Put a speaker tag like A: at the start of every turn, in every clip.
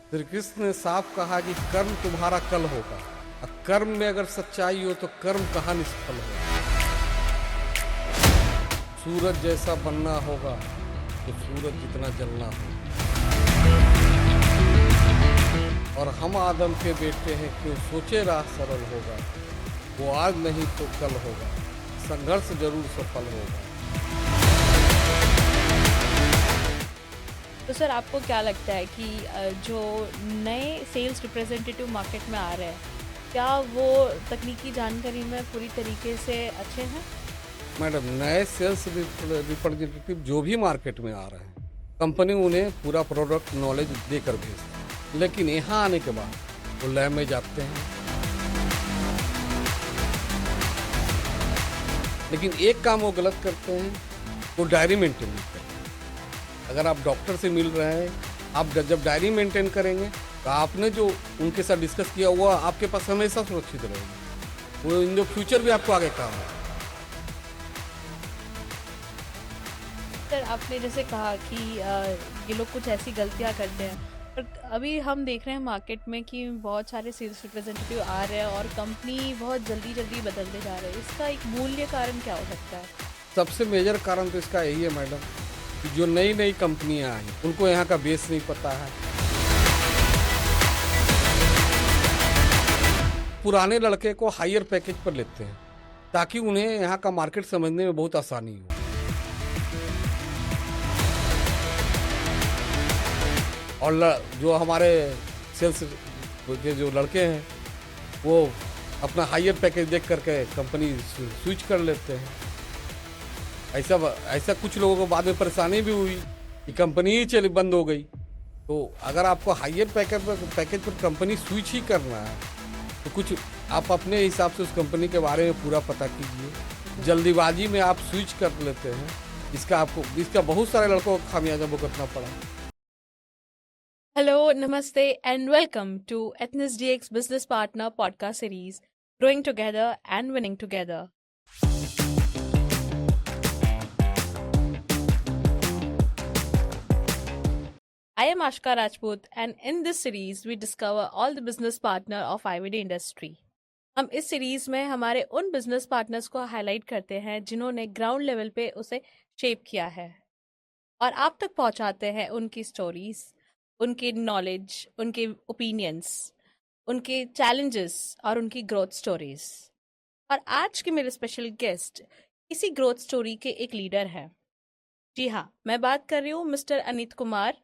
A: श्री कृष्ण ने साफ कहा कि कर्म तुम्हारा कल होगा, और कर्म में अगर सच्चाई हो तो कर्म कहाँ निष्फल होगा। सूरज जैसा बनना होगा तो सूरज जितना जलना होगा। और हम आदम के बेटे हैं, क्यों सोचे राह सरल होगा। वो आज नहीं तो कल होगा, संघर्ष जरूर सफल होगा।
B: तो सर आपको क्या लगता है कि जो नए सेल्स रिप्रेजेंटेटिव मार्केट में आ रहे हैं, क्या वो तकनीकी जानकारी में पूरी तरीके से अच्छे हैं?
A: मैडम, नए सेल्स रिप्रेजेंटेटिव जो भी मार्केट में आ रहे हैं, कंपनी उन्हें पूरा प्रोडक्ट नॉलेज देकर भेजती है, लेकिन यहाँ आने के बाद वो लैब में जाते हैं। लेकिन एक काम वो गलत करते हैं, वो डायरी मेंटेन नहीं करते। अगर आप डॉक्टर से मिल रहे हैं, आप जब डायरी मेंटेन करेंगे तो आपने जो उनके साथ डिस्कस किया हुआ आपके पास हमेशा सुरक्षित रहेगी, वो इन द फ्यूचर भी आपको आगे काम है।
B: सर आपने जैसे कहा कि ये लोग कुछ ऐसी गलतियां करते हैं, पर अभी हम देख रहे हैं मार्केट में कि बहुत सारे सेल्स रिप्रेजेंटेटिव आ रहे हैं और कंपनी बहुत जल्दी जल्दी बदलते जा रहे हैं। इसका एक मूल्य कारण क्या हो सकता है?
A: सबसे मेजर कारण तो इसका यही है मैडम, कि जो नई नई कंपनियां आई उनको यहाँ का बेस नहीं पता है। पुराने लड़के को हायर पैकेज पर लेते हैं ताकि उन्हें यहाँ का मार्केट समझने में बहुत आसानी हो। और जो हमारे सेल्स के जो लड़के हैं, वो अपना हायर पैकेज देख करके कंपनी स्विच कर लेते हैं। ऐसा कुछ लोगों को बाद में परेशानी भी हुई कि कंपनी ही चली बंद हो गई। तो अगर आपको हायर पैकेज पर कंपनी स्विच ही करना है तो कुछ आप अपने हिसाब से उस कंपनी के बारे में पूरा पता कीजिए। जल्दीबाजी में आप स्विच कर लेते हैं, इसका बहुत सारे लड़कों को खामियाजा भुगतना पड़ा।
B: Hello, Namaste, and welcome to Ethnis DX Business Partner podcast series, Growing Together and Winning Together. I am Ashka Rajput, and in this series, we discover all the business partner of IVD industry. हम इस series में हमारे उन business partners को highlight करते हैं जिन्होंने ground level पे उसे शेप किया है और आप तक पहुंचाते हैं उनकी स्टोरीज, उनकी नॉलेज, उनके ओपिनियंस, उनके चैलेंजेस और उनकी ग्रोथ स्टोरीज। और आज के मेरे स्पेशल गेस्ट इसी ग्रोथ स्टोरी के एक लीडर हैं। जी हाँ, मैं बात कर रही हूँ mister Anit Kumar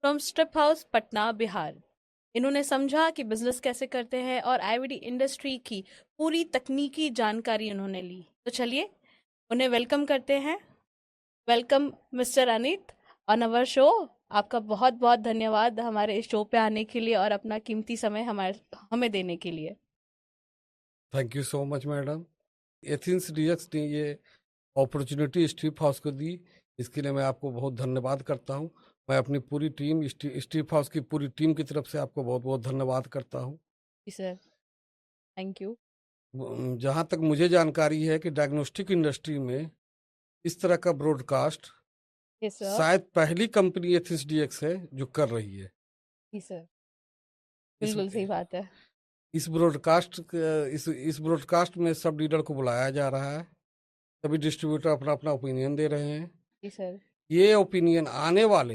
B: from strip house, Patna, Bihar. इन्होंने समझा कि बिजनेस कैसे करते हैं और आईवीडी इंडस्ट्री की पूरी तकनीकी जानकारी उन्होंने ली। तो चलिए उन्हें वेलकम करते हैं। Welcome mister Anit on our show. आपका बहुत बहुत धन्यवाद हमारे इस शो पे आने के लिए और अपना कीमती समय हमें देने के लिए।
A: Thank you so much madam. Athens DX ने ये अपॉर्चुनिटी स्ट्रिप हाउस को दी, इसके लिए मैं आपको बहुत धन्यवाद करता हूँ। मैं अपनी पूरी टीम, स्ट्रिप हाउस की पूरी टीम की तरफ से आपको बहुत बहुत धन्यवाद करता हूँ।
B: जी सर, थैंक यू।
A: जहाँ तक मुझे जानकारी है कि डायग्नोस्टिक इंडस्ट्री में इस तरह का ब्रॉडकास्ट
B: यस सर।
A: शायद पहली कंपनी एथिन्स डीएक्स है जो कर रही है।
B: जी सर,
A: इस
B: बिल्कुल सही बात है।
A: इस ब्रॉडकास्ट में सब डीलर को बुलाया जा रहा है। सभी डिस्ट्रीब्यूटर अपना अपना ओपिनियन दे रहे हैं।
B: जी सर।
A: ये ओपिनियन आने वाले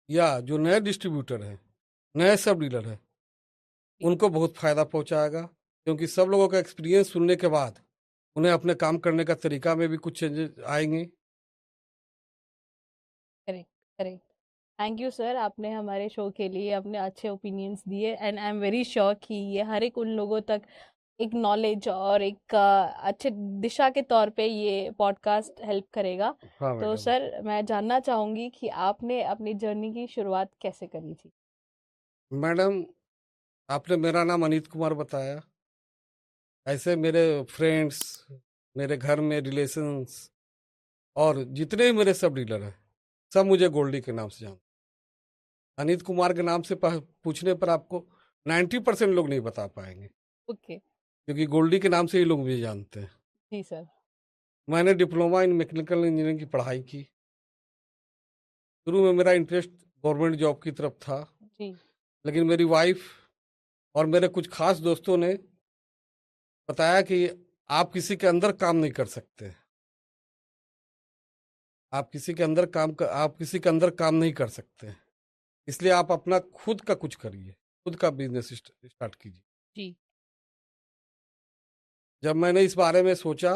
A: या जो नए डिस्ट्रीब्यूटर हैं, नए सब डीलर हैं, उनको बहुत फायदा पहुंचाएगा, क्योंकि सब लोगों का एक्सपीरियंस सुनने के बाद उन्हें अपने काम करने का तरीका में भी कुछ चेंजेस आएंगे।
B: Correct, correct. Thank you sir, आपने हमारे शो के लिए अपने अच्छे ओपिनियंस दिए and I am very sure कि ये हर एक उन लोगों तक एक नॉलेज और एक अच्छे दिशा के तौर पे ये पॉडकास्ट हेल्प करेगा।
A: हाँ
B: तो
A: मैडम।
B: सर मैं जानना चाहूँगी कि आपने अपनी जर्नी की शुरुआत कैसे करी थी?
A: मैडम, आपने मेरा नाम अनित कुमार बताया। ऐसे मेरे फ्रेंड्स, मेरे घर में रिलेशंस और जितने भी मेरे सब डीलर हैं, सब मुझे गोल्डी के नाम से जानते। अनित कुमार के नाम से पूछने पर आपको 90% लोग नहीं बता पाएंगे,
B: ओके।
A: क्योंकि गोल्डी के नाम से ही लोग मुझे जानते हैं।
B: जी सर।
A: मैंने डिप्लोमा इन मैकेनिकल इंजीनियरिंग की पढ़ाई की। शुरू में मेरा इंटरेस्ट गवर्नमेंट जॉब की तरफ था,
B: जी।
A: लेकिन मेरी वाइफ और मेरे कुछ खास दोस्तों ने बताया कि आप किसी के अंदर काम नहीं कर सकते, आप किसी के अंदर काम नहीं कर सकते, इसलिए आप अपना खुद का कुछ करिए, खुद का बिजनेस स्टार्ट कीजिए।
B: जी।
A: जब मैंने इस बारे में सोचा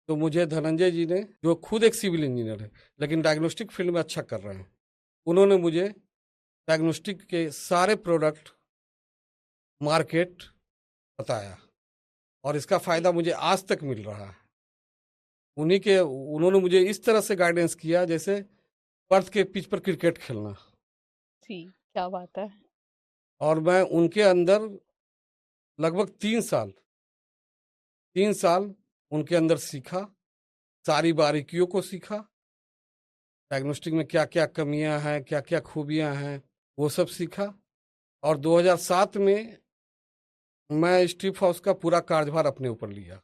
A: तो मुझे धनंजय जी ने, जो खुद एक सिविल इंजीनियर है लेकिन डायग्नोस्टिक फील्ड में अच्छा कर रहे हैं, उन्होंने मुझे डायग्नोस्टिक के सारे प्रोडक्ट मार्केट बताया और इसका
B: जी।
A: फायदा मुझे आज तक मिल रहा है। उन्होंने मुझे इस तरह से गाइडेंस किया जैसे पर्थ के पिच पर क्रिकेट खेलना।
B: जी, क्या बात है।
A: और मैं उनके अंदर लगभग 3 साल उनके अंदर सीखा, सारी बारीकियों को सीखा, डायग्नोस्टिक में क्या क्या कमियां हैं, क्या क्या खूबियां हैं, वो सब सीखा। और 2007 में मैं स्टीव हाउस का पूरा कार्यभार अपने ऊपर लिया।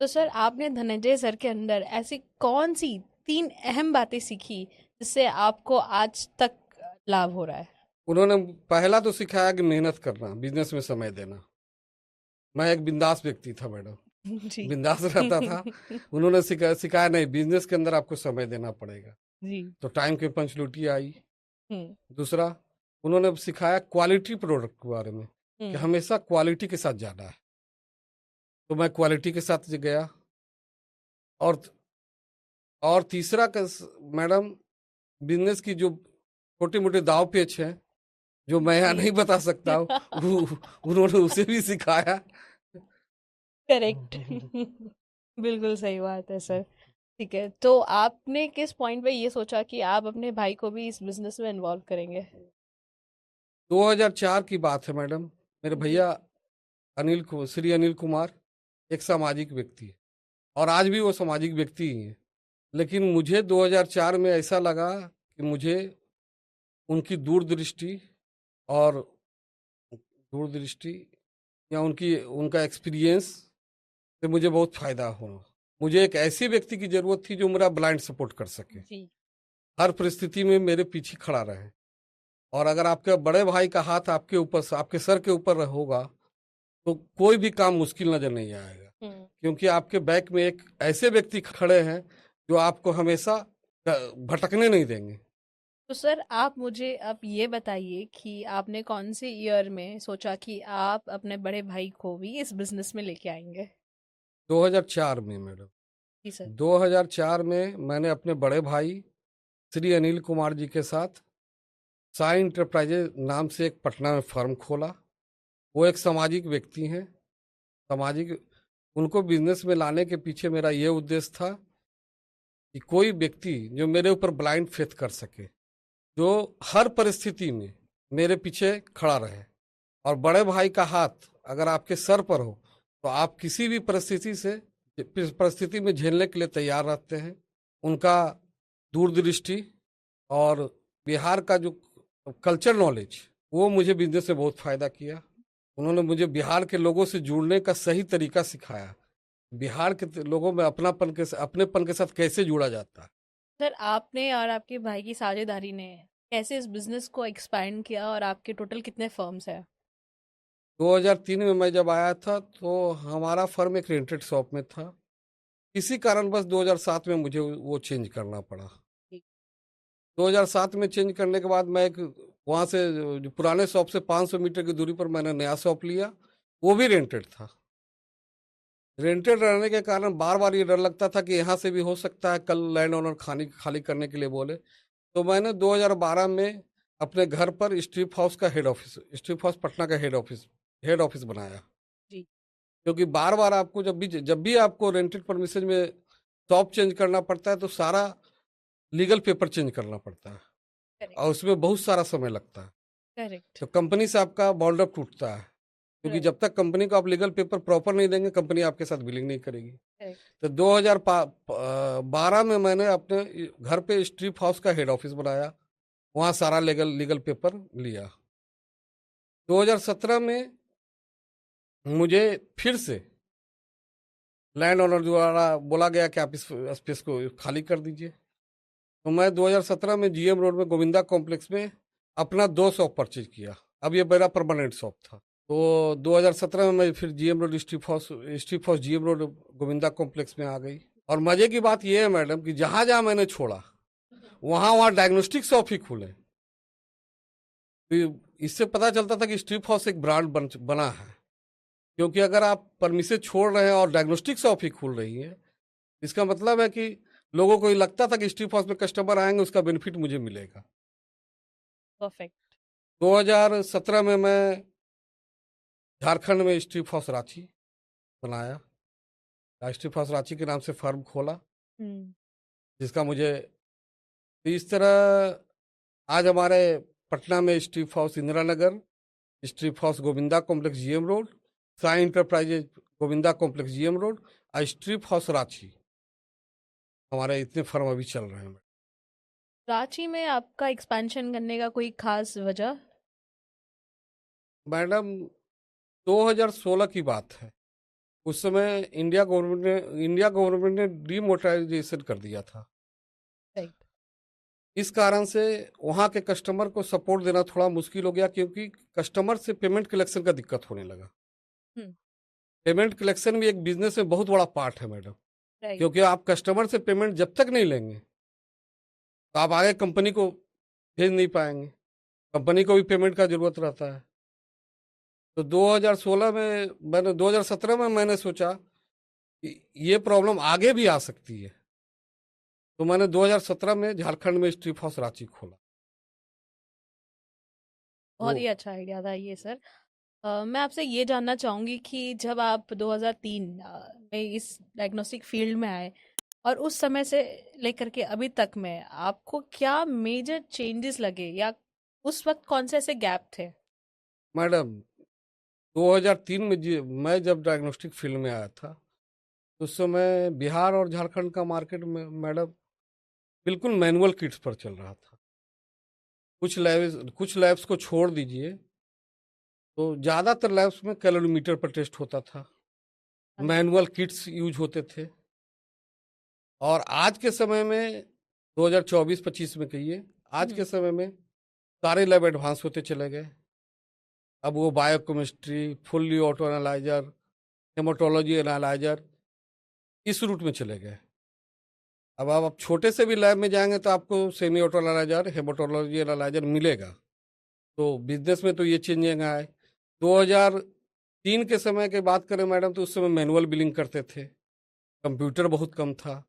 B: तो सर आपने धनंजय सर के अंदर ऐसी कौन सी 3 अहम बातें सीखी जिससे आपको आज तक लाभ हो रहा है?
A: उन्होंने पहला तो सिखाया कि मेहनत करना, बिजनेस में समय देना। मैं एक बिंदास व्यक्ति था मैडम,
B: जी।
A: बिंदास रहता था। उन्होंने सिखाया नहीं, बिजनेस के अंदर आपको समय देना पड़ेगा।
B: जी।
A: तो टाइम की पंचुअलिटी आई।
B: हुँ,
A: दूसरा, उन्होंने सिखाया क्वालिटी प्रोडक्ट के बारे में कि
B: हुँ।
A: हमेशा क्वालिटी के साथ जाना है। तो मैं क्वालिटी के साथ गया। और और तीसरा मैडम, बिजनेस की जो छोटे मोटे दाव पेच है जो मैं यहाँ
B: जी।
A: नहीं बता सकता हूँ, उन्होंने उसे भी सिखाया।
B: करेक्ट। बिल्कुल सही बात है सर। ठीक है, तो आपने किस पॉइंट पे ये सोचा कि आप अपने भाई को भी इस बिज़नेस में इन्वॉल्व करेंगे?
A: 2004 की बात है मैडम। मेरे
B: जी।
A: भैया श्री अनिल कुमार एक सामाजिक व्यक्ति है और आज भी वो सामाजिक व्यक्ति ही है। लेकिन मुझे 2004 में ऐसा लगा कि मुझे उनकी दूरदृष्टि और दूरदृष्टि या उनका एक्सपीरियंस से मुझे बहुत फायदा हुआ। मुझे एक ऐसे व्यक्ति की जरूरत थी जो मेरा ब्लाइंड सपोर्ट कर सके,
B: जी।
A: हर परिस्थिति में मेरे पीछे खड़ा रहे। और अगर आपके बड़े भाई का हाथ आपके सर के ऊपर होगा तो कोई भी काम मुश्किल नजर नहीं आएगा,
B: हुँ।
A: क्योंकि आपके बैक में एक ऐसे व्यक्ति खड़े हैं जो आपको हमेशा भटकने नहीं देंगे।
B: तो सर आप मुझे अब ये बताइए कि आपने कौन से ईयर में सोचा कि आप अपने बड़े भाई को भी इस बिज़नेस में लेके आएँगे?
A: 2004 में मैडम,
B: जी सर।
A: 2004 में मैंने अपने बड़े भाई श्री अनिल कुमार जी के साथ साई इंटरप्राइजेज नाम से एक पटना में फर्म खोला। वो एक सामाजिक व्यक्ति हैं, सामाजिक। उनको बिजनेस में लाने के पीछे मेरा ये उद्देश्य था कि कोई व्यक्ति जो मेरे ऊपर ब्लाइंड फेथ कर सके, जो हर परिस्थिति में मेरे पीछे खड़ा रहे। और बड़े भाई का हाथ अगर आपके सर पर हो तो आप किसी भी परिस्थिति में झेलने के लिए तैयार रहते हैं। उनका दूरदृष्टि और बिहार का जो कल्चर नॉलेज, वो मुझे बिजनेस में बहुत फायदा किया। उन्होंने मुझे बिहार के लोगों से जुड़ने का सही तरीका सिखाया, बिहार के लोगों में अपनेपन के साथ कैसे जुड़ा जाता है।
B: सर आपने और आपके भाई की साझेदारी ने कैसे इस बिज़नेस को एक्सपैंड किया और आपके टोटल कितने फर्म्स हैं?
A: 2003 में मैं जब आया था तो हमारा फर्म एक रेंटेड शॉप में था। किसी कारणवश 2007 में मुझे वो चेंज करना पड़ा।
B: जी।
A: 2007 में चेंज करने के बाद मैं एक वहाँ से जो पुराने शॉप से 500 मीटर की दूरी पर मैंने नया शॉप लिया, वो भी रेंटेड था। रेंटेड रहने के कारण बार बार ये डर लगता था कि यहाँ से भी हो सकता है कल लैंड ओनर खाली करने के लिए बोले। तो मैंने 2012 में अपने घर पर स्ट्रिप हाउस पटना का हेड ऑफिस बनाया।
B: जी।
A: क्योंकि बार बार आपको जब भी आपको रेंटेड परमिशन में शॉप चेंज करना पड़ता है तो सारा लीगल पेपर चेंज करना पड़ता है
B: करेक्ट।
A: और उसमें बहुत सारा समय लगता है।
B: करेक्ट।
A: तो कंपनी से आपका बॉन्ड अप टूटता है, क्योंकि
B: राइट।
A: जब तक कंपनी को आप लीगल पेपर प्रॉपर नहीं देंगे कंपनी आपके साथ बिलिंग नहीं करेगी।
B: करेक्ट।
A: तो 2012 में मैंने अपने घर पे स्ट्रिप हाउस का हेड ऑफिस बनाया, वहाँ सारा लीगल पेपर लिया। 2017 में मुझे फिर से लैंड ओनर द्वारा बोला गया कि आप इस स्पेस को खाली कर दीजिए। तो मैं 2017 में जीएम रोड में गोविंदा कॉम्प्लेक्स में अपना 2 शॉप परचेज किया। अब ये मेरा परमानेंट शॉप था। तो 2017 में मैं फिर जीएम रोड स्ट्रीट फॉस जीएम रोड गोविंदा कॉम्प्लेक्स में आ गई। और मजे की बात यह है मैडम कि जहां जहां मैंने छोड़ा वहां डायग्नोस्टिक शॉप ही खुले। तो इससे पता चलता था कि स्ट्रीट फॉस एक ब्रांड बना है। क्योंकि अगर आप परमिसेस छोड़ रहे हैं और डायग्नोस्टिक शॉप ही खुल रही है, इसका मतलब है कि लोगों को ये लगता था कि स्ट्रीट फॉस में कस्टमर आएंगे, उसका बेनिफिट मुझे मिलेगा।
B: परफेक्ट।
A: 2017 में मैं झारखंड में स्ट्रीट फॉस रांची बनाया। स्ट्रीट फॉस रांची के नाम से फर्म खोला, जिसका मुझे इस तरह आज हमारे पटना में स्ट्रीट फॉस इंदिरा नगर, स्ट्रीट फॉस Govinda complex GM road, Sai enterprises Govinda complex GM road और स्ट्रीट हाउस रांची, हमारे इतने फर्म अभी चल रहे हैं।
B: रांची में आपका एक्सपेंशन करने का कोई खास वजह?
A: मैडम 2016 की बात है। उस समय इंडिया गवर्नमेंट ने डीमोनेटाइजेशन कर दिया था।
B: राइट।
A: इस कारण से वहाँ के कस्टमर को सपोर्ट देना थोड़ा मुश्किल हो गया, क्योंकि कस्टमर से पेमेंट कलेक्शन का दिक्कत होने लगा। पेमेंट कलेक्शन भी एक बिजनेस में बहुत बड़ा पार्ट है मैडम। क्योंकि आप कस्टमर से पेमेंट जब तक नहीं लेंगे तो आप आगे कंपनी को भेज नहीं पाएंगे। कंपनी को भी पेमेंट का जरूरत रहता है। तो 2017 में मैंने सोचा कि ये प्रॉब्लम आगे भी आ सकती है। तो मैंने 2017 में झारखंड में स्ट्रीट हाउस रांची खोला।
B: बहुत ही अच्छा आइडिया था ये सर। मैं आपसे ये जानना चाहूंगी कि जब आप 2003 में इस डायग्नोस्टिक फील्ड में आए और उस समय से लेकर के अभी तक में आपको क्या मेजर चेंजेस लगे, या उस वक्त कौन से ऐसे गैप थे?
A: मैडम 2003 में मैं जब डायग्नोस्टिक फील्ड में आया था, उस समय बिहार और झारखंड का मार्केट में मैडम बिल्कुल मैनुअल किट्स पर चल रहा था। कुछ लैब्स को छोड़ दीजिए तो ज़्यादातर लैब्स में कैलोरीमीटर पर टेस्ट होता था, मैनुअल किट्स यूज होते थे। और आज के समय में 2024-25 में कहिए, आज के समय में सारे लैब एडवांस होते चले गए। अब वो biochemistry, fully auto analyser, haematology analyser, इस रूट में चले गए। अब आप छोटे से भी लैब में जाएंगे तो आपको semi auto analyser, haematology analyser मिलेगा। तो बिजनेस में तो ये चेंजिंग आए। 2003 के समय की बात करें मैडम, तो उस समय मैनुअल बिलिंग करते थे, कंप्यूटर बहुत कम था,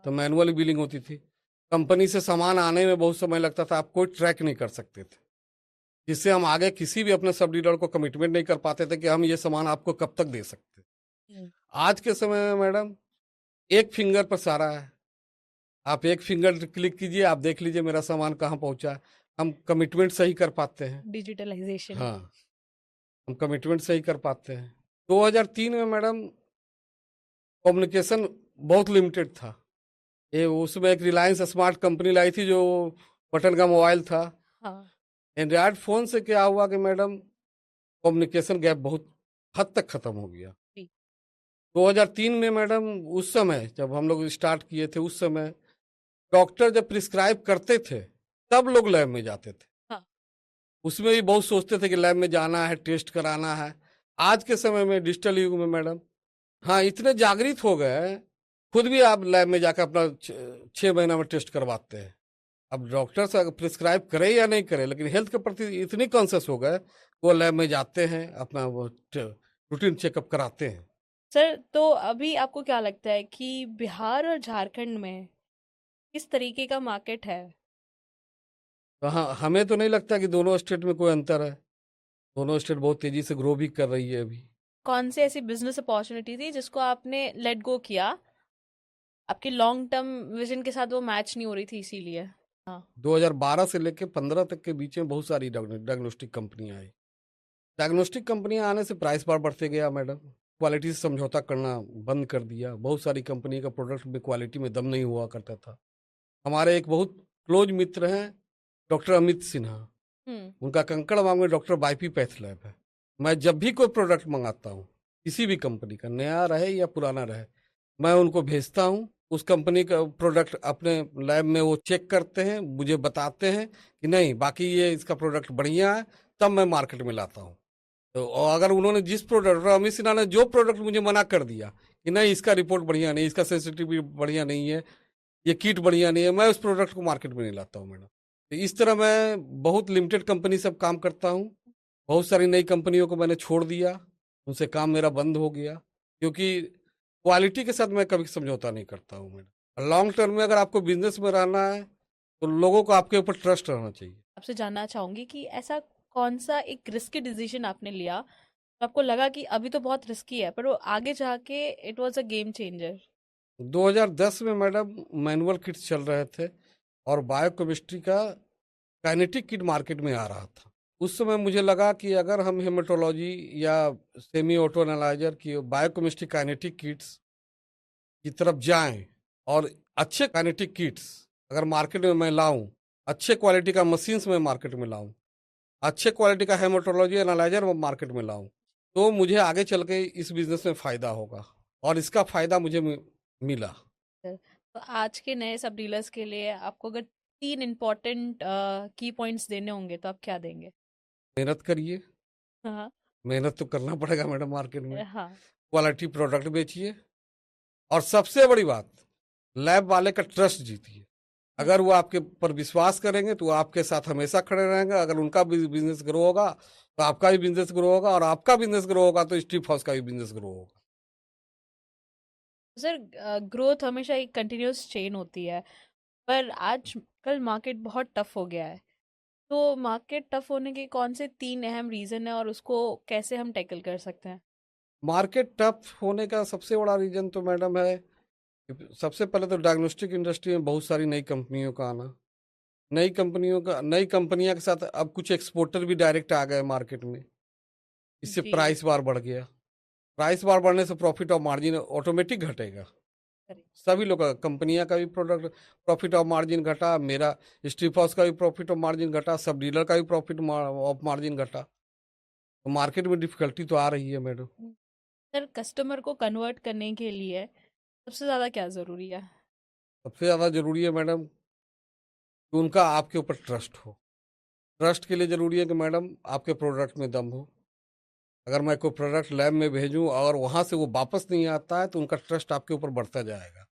A: तो मैनुअल बिलिंग होती थी। कंपनी से सामान आने में बहुत समय लगता था, आप कोई ट्रैक नहीं कर सकते थे, जिससे हम आगे किसी भी अपने सब डीलर को कमिटमेंट नहीं कर पाते थे कि हम ये सामान आपको कब तक दे सकते। आज के समय में मैडम एक फिंगर पर सारा है। आप एक फिंगर क्लिक कीजिए, आप देख लीजिए मेरा सामान कहाँ पहुंचा है। हम कमिटमेंट सही कर पाते हैं।
B: डिजिटलाइजेशन।
A: हाँ, हम कमिटमेंट सही कर पाते हैं। 2003 में मैडम कम्युनिकेशन बहुत लिमिटेड था। ये उसमें एक रिलायंस स्मार्ट कंपनी लाई थी जो बटन का मोबाइल था। एंड्रॉयड फोन से क्या हुआ कि मैडम कम्युनिकेशन गैप बहुत हद तक खत्म हो गया। 2003 में मैडम, उस समय जब हम लोग स्टार्ट किए थे, उस समय डॉक्टर जब प्रिस्क्राइब करते थे तब लोग लैब में जाते थे। उसमें भी बहुत सोचते थे कि लैब में जाना है, टेस्ट कराना है। आज के समय में डिजिटल युग में मैडम, हाँ, इतने जागृत हो गए, खुद भी आप लैब में जाकर अपना 6 महीना में टेस्ट करवाते हैं। अब डॉक्टर से प्रिस्क्राइब करे या नहीं करे, लेकिन हेल्थ के प्रति इतनी कॉन्शियस हो गए, वो लैब में जाते हैं, अपना वो रूटीन चेकअप कराते हैं।
B: सर, तो अभी आपको क्या लगता है कि बिहार और झारखंड में किस तरीके का मार्केट है?
A: तो हाँ, हमें तो नहीं लगता कि दोनों स्टेट में कोई अंतर है। दोनों स्टेट बहुत तेजी से ग्रो भी कर रही है अभी।
B: कौन सी ऐसी बिजनेस अपॉर्चुनिटी थी जिसको आपने लेट गो किया? आपकी लॉन्ग टर्म विजन के साथ वो मैच नहीं हो रही थी, इसीलिए?
A: 2012 से लेकर 15 तक के बीच में बहुत सारी डायग्नोस्टिक कंपनियां आई। डायग्नोस्टिक कंपनियां आने से प्राइस बार बढ़ते गया मैडम। क्वालिटी से समझौता करना बंद कर दिया। बहुत सारी कंपनी का प्रोडक्ट में क्वालिटी में दम नहीं हुआ करता था। हमारे एक बहुत क्लोज मित्र हैं डॉक्टर अमित सिन्हा, उनका कंकड़बाग में डॉक्टर वाईपी पैथ लैब है। मैं जब भी कोई प्रोडक्ट मंगाता हूँ, किसी भी कंपनी का, नया रहे या पुराना रहे, मैं उनको भेजता हूँ। उस कंपनी का प्रोडक्ट अपने लैब में वो चेक करते हैं, मुझे बताते हैं कि नहीं बाकी ये इसका प्रोडक्ट बढ़िया है, तब मैं मार्केट में लाता हूँ। तो और अगर उन्होंने जिस प्रोडक्ट, अमित सिन्हा ने जो प्रोडक्ट मुझे मना कर दिया कि नहीं इसका रिपोर्ट बढ़िया नहीं, इसका सेंसिटिविटी बढ़िया नहीं है, ये किट बढ़िया नहीं है, मैं उस प्रोडक्ट को मार्केट में नहीं लाता हूँ मैडम। तो इस तरह मैं बहुत लिमिटेड कंपनी से अब काम करता हूँ। बहुत सारी नई कंपनियों को मैंने छोड़ दिया, उनसे काम मेरा बंद हो गया, क्योंकि क्वालिटी के साथ मैं कभी समझौता नहीं करता हूँ मैडम। लॉन्ग टर्म में अगर आपको बिजनेस में रहना है तो लोगों को आपके ऊपर ट्रस्ट रहना चाहिए।
B: आपसे जानना चाहूंगी कि ऐसा कौन सा एक रिस्की डिसीजन आपने लिया तो आपको लगा कि अभी तो बहुत रिस्की है पर वो आगे जाके it was a game changer.
A: 2010 में मैडम मैनुअल किट्स चल रहे थे और बायोकेमिस्ट्री का काइनेटिक किट मार्केट में आ रहा था। उस समय मुझे लगा कि अगर हम हेमेटोलॉजी या सेमी ऑटो एनालाइजर की बायोकेमिस्ट्री काइनेटिक किट्स की तरफ जाएं और अच्छे काइनेटिक किट्स अगर मार्केट में मैं लाऊं, अच्छे क्वालिटी का मशीन्स में मार्केट में लाऊं, अच्छे क्वालिटी का हेमेटोलॉजी एनालाइजर में मार्केट में लाऊं, तो मुझे आगे चल के इस बिजनेस में फायदा होगा, और इसका फायदा मुझे मिला।
B: तो आज के नए सब डीलर्स के लिए आपको अगर 3 इम्पोर्टेंट की पॉइंट्स देने होंगे तो आप क्या देंगे?
A: मेहनत करिए,
B: हाँ।
A: मेहनत तो करना पड़ेगा मैडम मार्केट में।
B: हाँ।
A: क्वालिटी प्रोडक्ट बेचिए, और सबसे बड़ी बात, लैब वाले का ट्रस्ट जीतिए। अगर वो आपके पर विश्वास करेंगे तो वो आपके साथ हमेशा खड़े रहेंगे। अगर उनका बिजनेस ग्रो होगा तो आपका भी बिजनेस ग्रो होगा, और आपका बिजनेस ग्रो होगा तो स्टीफ हाउस का भी बिजनेस ग्रो होगा।
B: सर, ग्रोथ हमेशा एक कंटिन्यूअस चेन होती है पर आज कल मार्केट बहुत टफ हो गया है। तो मार्केट टफ होने के कौन से 3 अहम रीजन है और उसको कैसे हम टैकल कर सकते हैं?
A: मार्केट टफ होने का सबसे बड़ा रीजन तो मैडम है कि सबसे पहले तो डायग्नोस्टिक इंडस्ट्री में बहुत सारी नई कंपनियों का आना। नई कंपनियों के साथ अब कुछ एक्सपोर्टर भी डायरेक्ट आ गए मार्केट में। इससे
B: जी।
A: प्राइस बार बढ़ गया। प्राइस बार बढ़ने से प्रॉफिट और मार्जिन ऑटोमेटिक घटेगा।
B: करेक्ट।
A: सभी लोग का, कंपनियां का भी प्रोडक्ट प्रॉफिट ऑफ मार्जिन घटा, मेरा स्ट्रीप हाउस का भी प्रॉफिट ऑफ मार्जिन घटा, सब डीलर का भी प्रॉफिट ऑफ मार्जिन घटा। तो मार्केट में डिफिकल्टी तो आ रही है मैडम।
B: सर, कस्टमर को कन्वर्ट करने के लिए सबसे ज्यादा क्या जरूरी है?
A: सबसे ज़्यादा जरूरी है मैडम कि उनका आपके ऊपर ट्रस्ट हो। ट्रस्ट के लिए जरूरी है कि मैडम आपके प्रोडक्ट में दम हो। अगर मैं कोई प्रोडक्ट लैब में भेजूं और वहां से वो वापस नहीं आता है तो उनका ट्रस्ट आपके ऊपर बढ़ता जाएगा।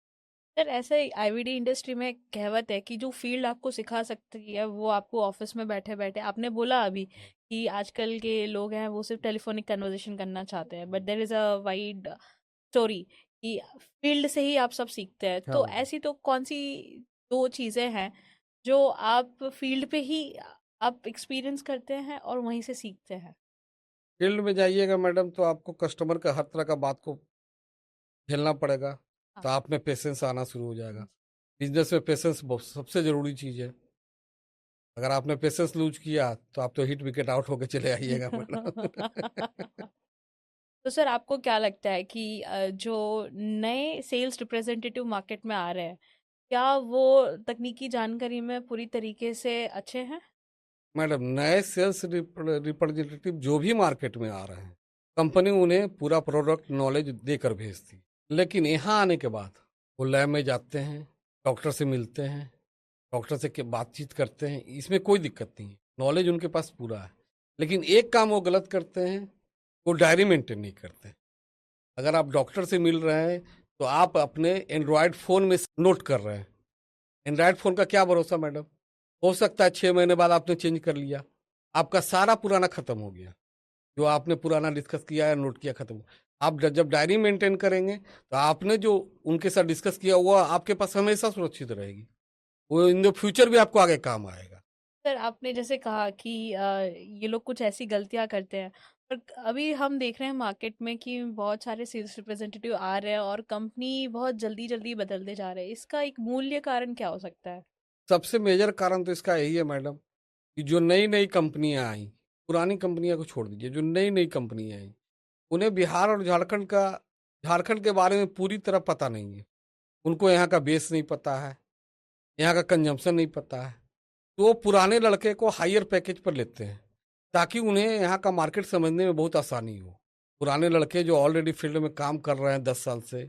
B: सर, ऐसे आईवीडी इंडस्ट्री में एक कहावत है कि जो फील्ड आपको सिखा सकती है वो आपको ऑफिस में बैठे बैठे, आपने बोला अभी कि आजकल के लोग हैं वो सिर्फ टेलीफोनिक कन्वर्सेशन करना चाहते हैं, but there is a wide story कि फील्ड से ही आप सब सीखते हैं।
A: हाँ
B: तो
A: मैडम।
B: ऐसी तो कौन सी 2 चीजें हैं जो आप फील्ड पे ही आप एक्सपीरियंस करते हैं और वहीं से सीखते हैं?
A: फील्ड में जाइएगा मैडम तो आपको कस्टमर का हर तरह का बात को झेलना पड़ेगा। तो
B: हाँ।
A: आप में पेशेंस आना शुरू हो जाएगा। बिजनेस में पेशेंस सबसे जरूरी चीज है। अगर आपने पेशेंस लूज किया तो आप तो हिट विकेट आउट होके चले आइएगा मैडम।
B: तो सर, आपको क्या लगता है कि जो नए सेल्स रिप्रेजेंटेटिव मार्केट में आ रहे हैं क्या वो तकनीकी जानकारी में पूरी तरीके से अच्छे हैं?
A: मैडम, नए सेल्स रिप्रेजेंटेटिव जो भी मार्केट में आ रहे हैं, कंपनी उन्हें पूरा प्रोडक्ट नॉलेज देकर भेजती है। लेकिन यहाँ आने के बाद वो लैब में जाते हैं, डॉक्टर से मिलते हैं, डॉक्टर से बातचीत करते हैं, इसमें कोई दिक्कत नहीं है, नॉलेज उनके पास पूरा है। लेकिन एक काम वो गलत करते हैं, वो डायरी मेंटेन नहीं करते। अगर आप डॉक्टर से मिल रहे हैं तो आप अपने एंड्रॉयड फ़ोन में नोट कर रहे हैं। एंड्रॉयड फ़ोन का क्या भरोसा मैडम, हो सकता है 6 महीने बाद आपने चेंज कर लिया, आपका सारा पुराना खत्म हो गया। जो आपने पुराना डिस्कस किया है, नोट किया, खत्म। आप जब डायरी मेंटेन करेंगे तो आपने जो उनके साथ डिस्कस किया वो आपके पास हमेशा सुरक्षित रहेगी। वो इन द फ्यूचर भी आपको आगे काम आएगा।
B: सर, आपने जैसे कहा कि ये लोग कुछ ऐसी गलतियां करते हैं पर अभी हम देख रहे हैं मार्केट में कि बहुत सारे सेल्स रिप्रेजेंटेटिव आ रहे हैं और कंपनी बहुत जल्दी जल्दी बदलते जा रहे हैं। इसका एक मूल्य कारण क्या हो सकता है?
A: सबसे मेजर कारण तो इसका यही है मैडम कि जो नई नई कंपनियां आई, पुरानी कंपनियां को छोड़ दीजिए, जो नई नई कंपनियां आई उन्हें बिहार और झारखंड के बारे में पूरी तरह पता नहीं है। उनको यहाँ का बेस नहीं पता है, यहाँ का कंजम्पशन नहीं पता है। तो वो पुराने लड़के को हायर पैकेज पर लेते हैं ताकि उन्हें यहाँ का मार्केट समझने में बहुत आसानी हो। पुराने लड़के जो ऑलरेडी फील्ड में काम कर रहे हैं 10 साल से,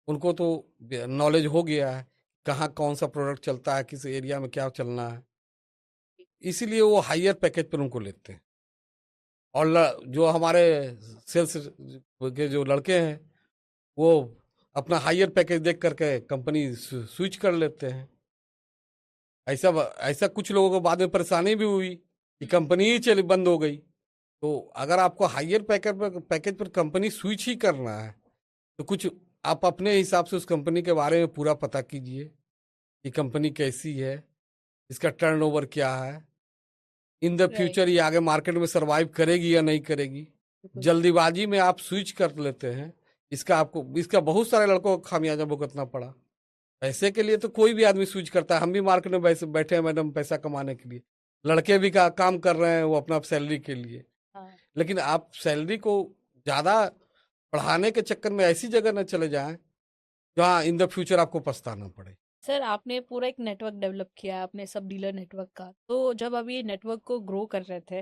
A: उनको तो नॉलेज हो गया है कहाँ कौन सा प्रोडक्ट चलता है, किस एरिया में क्या चलना है, इसीलिए वो हायर पैकेज पर उनको लेते हैं। और जो हमारे सेल्स के जो लड़के हैं वो अपना हायर पैकेज देख करके कंपनी स्विच कर लेते हैं। ऐसा ऐसा कुछ लोगों को बाद में परेशानी भी हुई कि कंपनी ही चली बंद हो गई। तो अगर आपको हायर पैकेज पर कंपनी स्विच ही करना है तो कुछ आप अपने हिसाब से उस कंपनी के बारे में पूरा पता कीजिए कि कंपनी कैसी है, इसका टर्नओवर क्या है, इन द
B: राइट।
A: फ्यूचर ये आगे मार्केट में सरवाइव करेगी या नहीं करेगी। जल्दीबाजी में आप स्विच कर लेते हैं, इसका बहुत सारे लड़कों को खामियाजा भुगतना पड़ा। पैसे के लिए तो कोई भी आदमी स्विच करता है, हम भी मार्केट में वैसे बैठे हैं मैडम पैसा कमाने के लिए, लड़के भी काम कर रहे हैं वो अपना सैलरी के लिए।
B: हाँ।
A: लेकिन आप सैलरी को ज्यादा बढ़ाने के चक्कर में ऐसी जगह न चले जाएं जहाँ इन द फ्यूचर आपको पछताना पड़े।
B: सर, आपने पूरा एक नेटवर्क डेवलप किया है अपने सब डीलर नेटवर्क का। तो जब आप ये नेटवर्क को ग्रो कर रहे थे,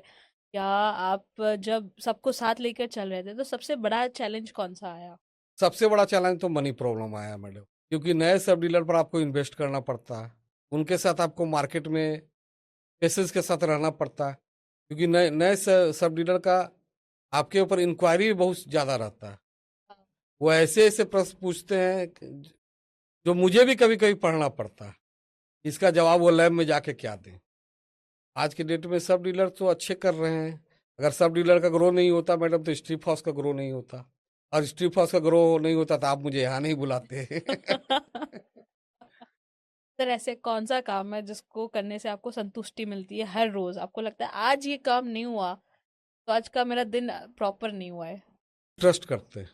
B: या आप जब सबको साथ लेकर चल रहे थे, तो सबसे बड़ा चैलेंज कौन सा आया?
A: सबसे बड़ा चैलेंज तो मनी प्रॉब्लम आया मैडम, क्योंकि नए सब डीलर पर आपको इन्वेस्ट करना पड़ता है, उनके साथ आपको मार्केट में पेशेंस के साथ रहना पड़ता है, क्योंकि नए नए सब डीलर का आपके ऊपर इंक्वायरी बहुत ज्यादा रहता है। वो ऐसे ऐसे प्रश्न पूछते हैं जो मुझे भी कभी कभी पढ़ना पड़ता है, इसका जवाब वो लैब में जाके क्या दें। आज के डेट में सब डीलर तो अच्छे कर रहे हैं, अगर सब डीलर का ग्रो नहीं होता मैडम तो स्ट्रीट हाउस का ग्रो नहीं होता, और स्ट्रीट हाउस का ग्रो नहीं होता तो आप मुझे यहाँ नहीं बुलाते।
B: सर, ऐसे कौन सा काम है जिसको करने से आपको संतुष्टि मिलती है हर रोज? आपको लगता है आज ये काम नहीं हुआ तो आज का मेरा दिन प्रॉपर नहीं हुआ है।
A: ट्रस्ट करते हैं।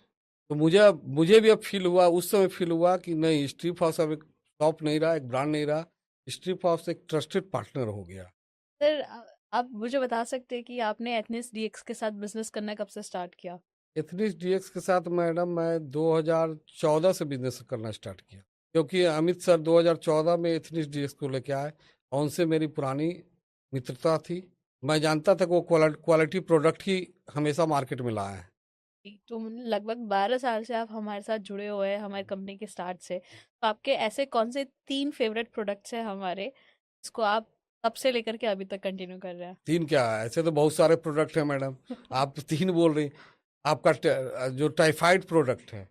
A: तो मुझे भी अब फील हुआ, उस समय फील हुआ कि नहीं, स्ट्रीट हाउस अब एक शॉप नहीं रहा, एक ब्रांड नहीं रहा, स्ट्रीट हाउस एक ट्रस्टेड पार्टनर हो गया।
B: सर, आप मुझे बता सकते हैं कि आपने एथनिस डीएक्स के साथ बिजनेस करना कब से स्टार्ट किया?
A: एथनिक्स डीएक्स के साथ मैडम मैं 2014 से बिजनेस करना स्टार्ट किया, क्योंकि अमित सर 2014 में एथनिक्स डीएक्स को लेके आए और उनसे मेरी पुरानी मित्रता थी। मैं जानता था कि वो क्वालिटी प्रोडक्ट ही हमेशा मार्केट में लाए हैं।
B: तो लगभग 12 साल से आप हमारे साथ जुड़े हुए हैं हमारी कंपनी के स्टार्ट से। तो आपके ऐसे कौन से 3 फेवरेट प्रोडक्ट्स हैं हमारे, जिसको आप तब से लेकर के अभी तक कंटिन्यू कर रहे हैं?
A: तीन क्या है, ऐसे तो बहुत सारे प्रोडक्ट हैं मैडम, आप तो तीन बोल रही। आपका जो टाइफाइड प्रोडक्ट है,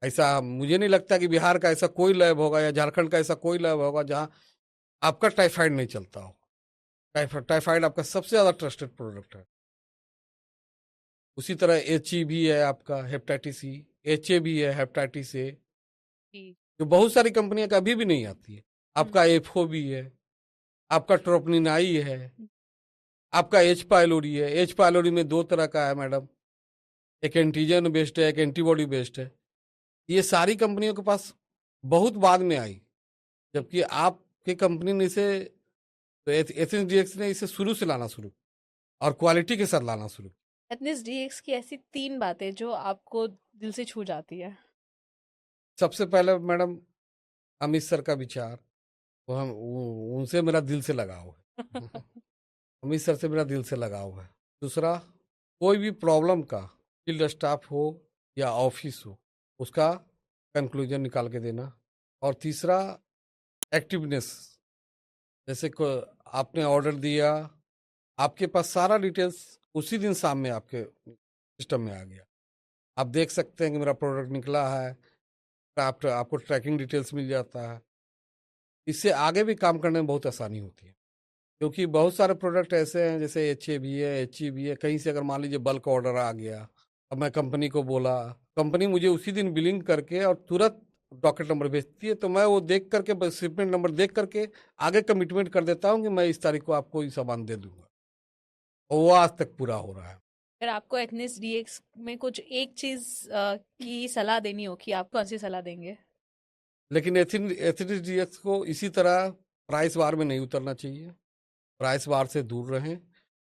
A: ऐसा मुझे नहीं लगता कि बिहार का ऐसा कोई लैब होगा या झारखंड का ऐसा कोई लैब होगा जहाँ आपका टाइफाइड नहीं चलता हो। टाइफाइड आपका सबसे ज्यादा ट्रस्टेड प्रोडक्ट है। उसी तरह एच ई भी है, आपका हेपेटाइटिस सी, एच ए भी है, हेपेटाइटिस ए,
B: जी।
A: जो बहुत सारी कंपनियां का अभी भी नहीं आती है। आपका एफओ भी है, आपका ट्रोपनिनाई है, आपका एच पाइलोरी है। एच पाइलोरी में दो तरह का है मैडम, एक एंटीजन बेस्ड है, एक एंटीबॉडी बेस्ड है। ये सारी कंपनियों के पास बहुत बाद में आई, जबकि आपकी कंपनी ने इसे, तो एथेंस ने इसे शुरू से लाना शुरू और क्वालिटी के साथ लाना शुरू।
B: एथनिस डीएक्स की ऐसी 3 बातें जो आपको दिल से छू जाती है?
A: सबसे पहले मैडम अमित सर का विचार, उनसे मेरा दिल से लगाव है। अमित सर से मेरा दिल से लगाव है। दूसरा, कोई भी प्रॉब्लम का फील्ड स्टाफ हो या ऑफिस हो, उसका कंक्लूजन निकाल के देना। और तीसरा, एक्टिवनेस, जैसे को आपने ऑर्डर दिया, आपके पास सारा डिटेल्स उसी दिन शाम में आपके सिस्टम में आ गया, आप देख सकते हैं कि मेरा प्रोडक्ट निकला है, आपको ट्रैकिंग डिटेल्स मिल जाता है। इससे आगे भी काम करने में बहुत आसानी होती है, क्योंकि बहुत सारे प्रोडक्ट ऐसे हैं जैसे एच ए भी है, एच ई भी है, कहीं से अगर मान लीजिए बल्क ऑर्डर आ गया, अब मैं कंपनी को बोला, कंपनी मुझे उसी दिन बिलिंग करके और तुरंत डॉकेट नंबर भेजती है, तो मैं वो देख करके शिपमेंट नंबर देख करके आगे कमिटमेंट कर देता हूँ कि मैं इस तारीख को आपको ये सामान दे दूंगा, और वो आज तक पूरा हो रहा है।
B: अगर आपको एथनिस डीएक्स में कुछ एक चीज की सलाह देनी हो, कि आप कौन सी सलाह देंगे?
A: लेकिन एथनिक डीएक्स को इसी तरह प्राइस वार में नहीं उतरना चाहिए, प्राइस वार से दूर रहें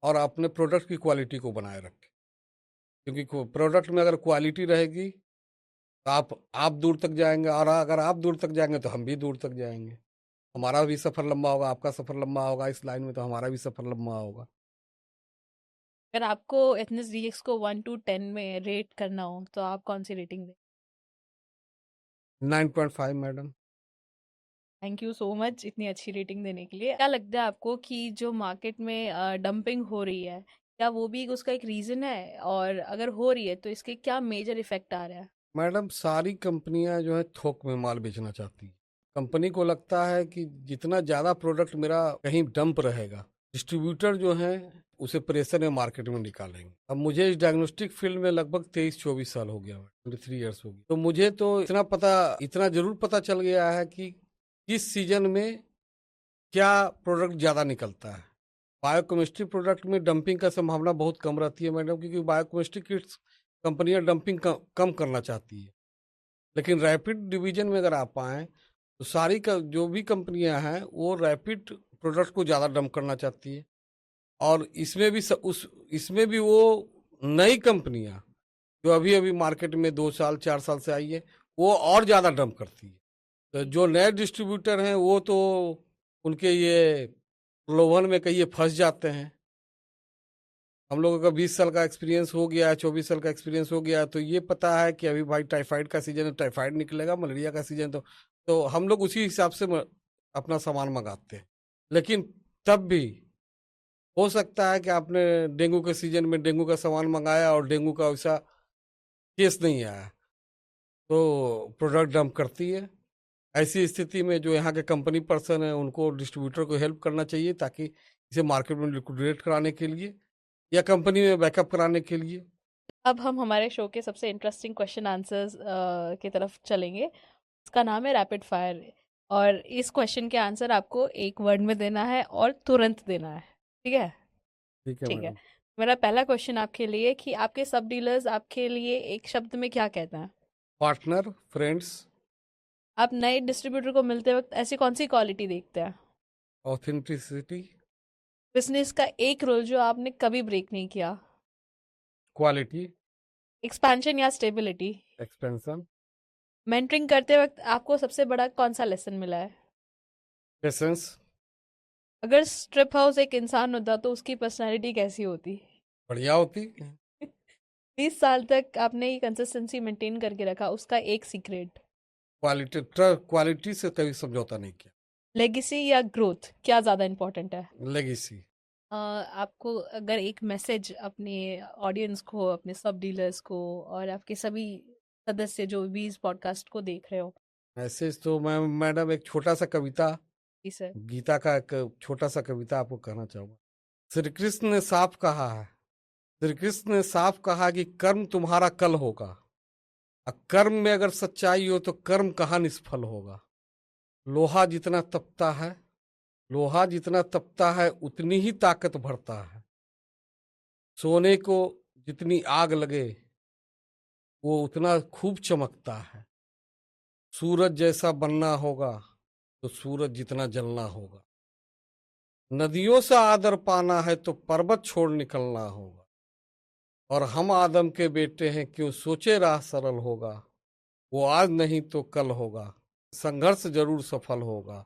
A: और अपने प्रोडक्ट की क्वालिटी को बनाए रखें, क्योंकि प्रोडक्ट में अगर क्वालिटी रहेगी तो आप दूर तक जाएंगे, और अगर आप दूर तक जाएंगे तो हम भी दूर तक जाएंगे। हमारा भी सफर लंबा होगा, आपका सफर लंबा होगा, इस लाइन में तो हमारा भी सफर लंबा होगा।
B: अगर आपको एथनिस डीएक्स को 1 to 10 में रेट करना हो, तो आप कौन सी रेटिंग दें?
A: 9.5 madam.
B: Thank you so much इतनी अच्छी रेटिंग देने के लिए। क्या लगता है आपको कि जो मार्केट में डंपिंग हो रही है, क्या वो भी उसका एक रीजन है? और अगर हो रही है तो इसके क्या मेजर इफेक्ट आ रहा है?
A: मैडम सारी कंपनियां जो है थोक में माल बेचना चाहती हैं। कंपनी को लगता है कि जितना ज़्यादा प्रोडक्ट मेरा कहीं डंप रहेगा, डिस्ट्रीब्यूटर जो है उसे प्रेशर में मार्केट में निकालेंगे। अब मुझे इस डायग्नोस्टिक फील्ड में लगभग 23-24 साल हो गया, 23 ईयर्स हो गया। तो मुझे तो इतना जरूर पता चल गया है कि किस सीजन में क्या प्रोडक्ट ज़्यादा निकलता है। बायोकेमिस्ट्री प्रोडक्ट में डंपिंग का संभावना बहुत कम रहती है मैडम, क्योंकि बायोकेमिस्ट्री किट्स कंपनियां डंपिंग कम करना चाहती है। लेकिन रैपिड डिवीजन में अगर आप आए तो सारी का जो भी कंपनियां हैं वो रैपिड प्रोडक्ट को ज़्यादा डंप करना चाहती है। और इसमें भी वो नई कंपनियां जो अभी अभी मार्केट में 2 साल 4 साल से आई है वो और ज़्यादा डंप करती है। तो जो नए डिस्ट्रीब्यूटर हैं वो तो उनके ये प्रलोभन में कहीं फंस जाते हैं। हम लोगों का 20 साल का एक्सपीरियंस हो गया है, 24 साल का एक्सपीरियंस हो गया है, तो ये पता है कि अभी भाई टाइफाइड का सीजन है, टाइफाइड निकलेगा, मलेरिया का सीजन तो हम लोग उसी हिसाब से अपना सामान मंगाते हैं। लेकिन तब भी हो सकता है कि आपने डेंगू के सीजन में डेंगू का सामान मंगाया और डेंगू का वैसा केस नहीं आया, तो प्रोडक्ट डंप करती है। ऐसी स्थिति में जो यहाँ के कंपनी पर्सन है उनको डिस्ट्रीब्यूटर को हेल्प करना चाहिए, ताकि इसे मार्केट में लिक्विडेट कराने के लिए या कंपनी में बैकअप कराने के लिए।
B: अब हम हमारे शो के सबसे इंटरेस्टिंग क्वेश्चन आंसर्स की तरफ चलेंगे। इसका नाम है रैपिड फायर, और इस क्वेश्चन के आंसर आपको एक वर्ड में देना है और तुरंत देना है। ठीक है?
A: ठीक है
B: ठीक है।
A: मैडम।
B: मेरा पहला क्वेश्चन आपके लिए कि आपके सब डीलर्स आपके लिए एक शब्द में क्या कहते हैं?
A: पार्टनर, फ्रेंड्स,
B: आप नए डिस्ट्रीब्यूटर को मिलते वक्त ऐसी कौन सी क्वालिटी देखते हैं?
A: ऑथेंटिसिटी,
B: बिजनेस का एक रूल जो आपने कभी ब्रेक नहीं किया?
A: क्वालिटी,
B: एक्सपेंशन या स्टेबिलिटी?
A: एक्सपेंशन,
B: मेंटरिंग करते वक्त आपको सबसे बड़ा कौन सा लेसन मिला है?
A: पेशेंस।
B: अगर स्ट्रिप हाउस एक इंसान होता तो उसकी पर्सनालिटी कैसी होती?
A: बढ़िया होती।
B: 20 साल तक आपने ये कंसिस्टेंसी मेंटेन करके रखा, उसका एक सीक्रेट?
A: क्वालिटी से कभी समझौता नहीं किया।
B: लेगेसी या ग्रोथ, क्या ज्यादा इंपॉर्टेंट है?
A: लेगेसी।
B: आपको अगर एक मैसेज अपने ऑडियंस को, अपने सब डीलर्स को और आपके सभी सदस्य जो भी इस पॉडकास्ट को देख रहे हो।
A: मैसेज तो मैं मैडम एक छोटा सा कविता,
B: जी सर।
A: गीता का एक छोटा सा कविता आपको कहना चाहूंगा। श्री कृष्ण ने साफ कहा है, श्री कृष्ण ने साफ कहा कि कर्म तुम्हारा कल होगा, और कर्म में अगर सच्चाई हो तो कर्म कहाँ निष्फल होगा। लोहा जितना तपता है, लोहा जितना तपता है उतनी ही ताकत भरता है। सोने को जितनी आग लगे वो उतना खूब चमकता है। सूरज जैसा बनना होगा तो सूरज जितना जलना होगा। नदियों से आदर पाना है तो पर्वत छोड़ निकलना होगा। और हम आदम के बेटे हैं, क्यों सोचे राह सरल होगा। वो आज नहीं तो कल होगा, संघर्ष जरूर सफल होगा।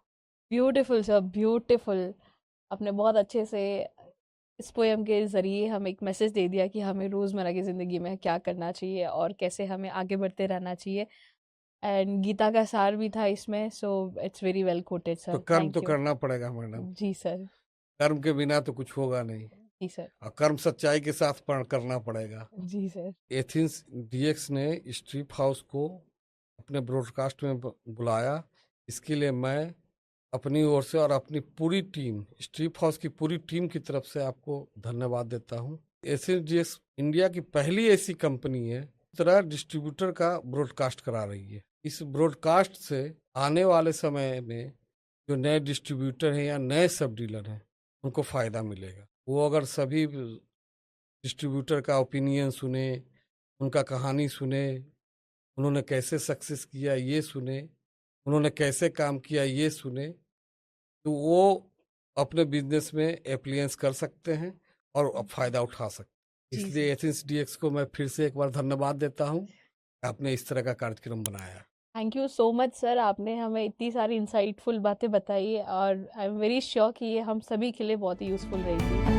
B: Beautiful sir, beautiful. आपने बहुत अच्छे से इस पोयम के ज़रिए हमें एक मैसेज दे दिया कि हमें रोज़मर्रा की ज़िंदगी में क्या करना चाहिए और कैसे हमें आगे बढ़ते रहना चाहिए। एंड गीता का सार भी था इसमें, so it's very well coated
A: तो
B: सर,
A: कर्म तो
B: थैंक यू।
A: करना पड़ेगा मैडम,
B: जी सर।
A: कर्म के बिना तो कुछ होगा नहीं।
B: जी सर।
A: और कर्म सच्चाई के साथ करना पड़ेगा।
B: जी सर।
A: एथेंस डीएक्स ने स्ट्रिप हाउस को अपने ब्रॉडकास्ट में बुलाया, इसके लिए मैं अपनी ओर से और अपनी पूरी टीम, स्ट्रिप हाउस की पूरी टीम की तरफ से आपको धन्यवाद देता हूँ। एथेंस डीएक्स इंडिया की पहली ऐसी कंपनी है इस तरह डिस्ट्रीब्यूटर का ब्रॉडकास्ट करा रही है। इस ब्रॉडकास्ट से आने वाले समय में जो नए डिस्ट्रीब्यूटर हैं या नए सब डीलर हैं उनको फायदा मिलेगा। वो अगर सभी डिस्ट्रीब्यूटर का ओपिनियन सुने, उनका कहानी सुने, उन्होंने कैसे सक्सेस किया ये सुने, उन्होंने कैसे काम किया ये सुने, तो वो अपने बिजनेस में एप्लियंस कर सकते हैं और फायदा उठा सकते हैं।
B: जी
A: इसलिए
B: सर।
A: एथेंस डीएक्स को मैं फिर से एक बार धन्यवाद देता हूँ, आपने इस तरह का कार्यक्रम बनाया।
B: Thank you so much sir, आपने हमें इतनी सारी इंसाइटफुल बातें बताई और आई एम वेरी श्योर कि ये हम सभी के लिए बहुत ही यूज़फुल रहेगी।